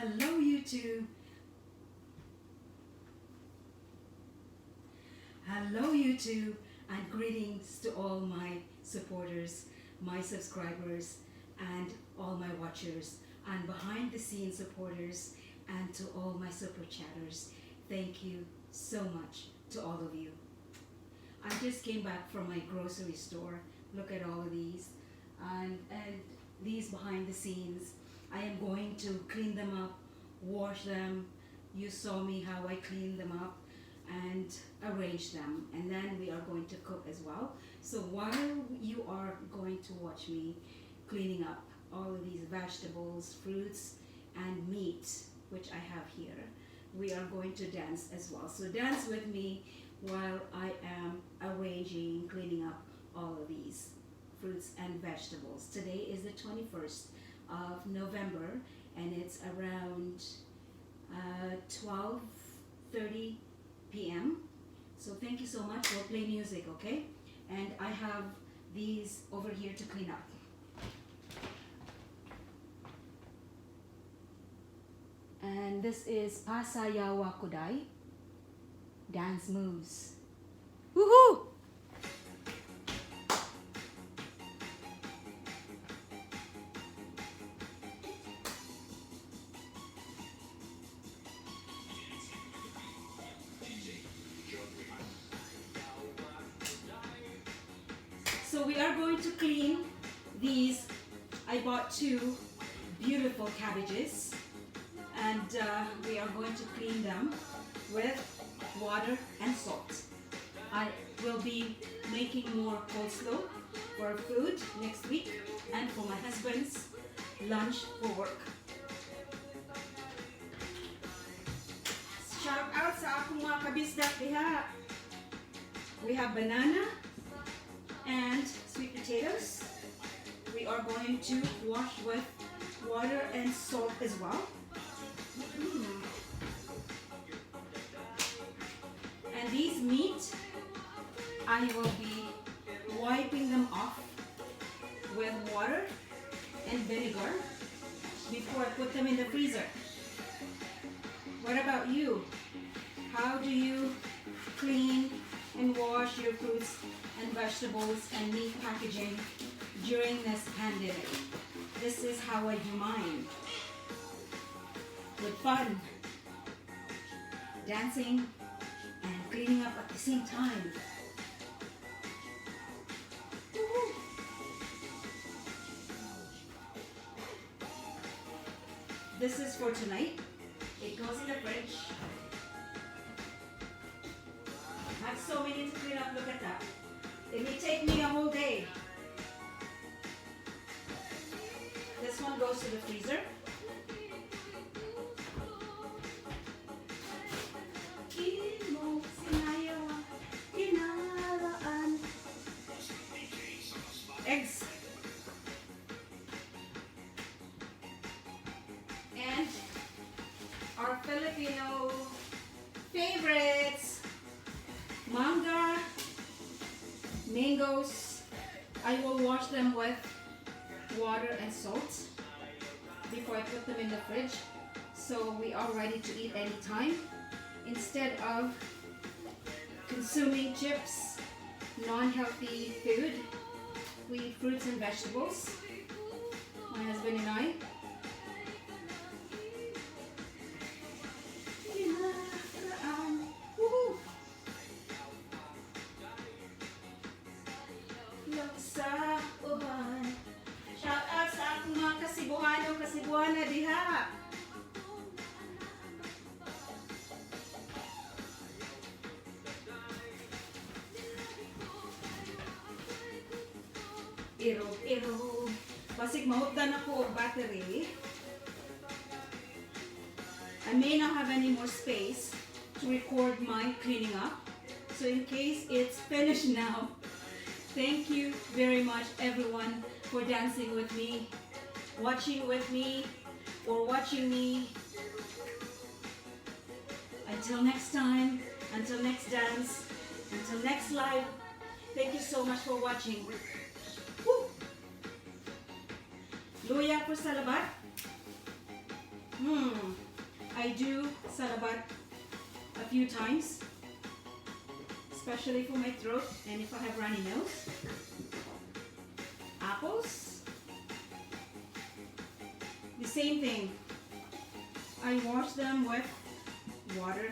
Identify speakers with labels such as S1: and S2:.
S1: Hello YouTube. Hello YouTube and greetings to all my supporters, my subscribers and all my watchers and behind the scenes supporters and to all my super chatters. Thank you so much to all of you. I just came back from my grocery store. Look at all of these and these behind the scenes. I am going to clean them up, wash them. You saw me how I cleaned them up and arrange them, and then we are going to cook as well. So while you are going to watch me cleaning up all of these vegetables, fruits and meat which I have here, we are going to dance as well. So dance with me while I am arranging, cleaning up all of these fruits and vegetables. Today is the 21st of November and it's around 12:30 p.m. So thank you so much. We'll play music, okay? And I have these over here to clean up. And this is Pasayawa Kudai dance moves. Woohoo! So we are going to clean these. I bought 2 beautiful cabbages and we are going to clean them with water and salt. I will be making more coleslaw for food next week and for my husband's lunch for work. Shout out sa akong mga kabisdak diha. We have banana and sweet potatoes. We are going to wash with water and salt as well. And these meat, I will be wiping them off with water and vinegar before I put them in the freezer. What about you? How do you clean and wash your fruits and vegetables and meat packaging during this pandemic? This is how I do mine. With fun, dancing and cleaning up at the same time. Woo-hoo. This is for tonight. It goes in the fridge. I have so many to clean up, look at that. It may take me a whole day. This one goes to the freezer. Eggs. And our Filipino favorites, manga, mangoes. I will wash them with water and salt before I put them in the fridge so we are ready to eat anytime instead of consuming chips, non-healthy food. We eat fruits and vegetables, my husband and I. Woohoo! Sa uban. Shout out sa akong mga kasibuano, kasibuana diha. Ero. Basig mahutdan ako og battery. I may not have any more space to record my cleaning up. So in case it's finished now, thank you very much everyone for dancing with me, watching with me, or watching me. Until next time, until next dance, until next live, thank you so much for watching. Woo! Luya po sa labat. I do salabat a few times, especially for my throat and if I have runny nose. Apples, the same thing. I wash them with water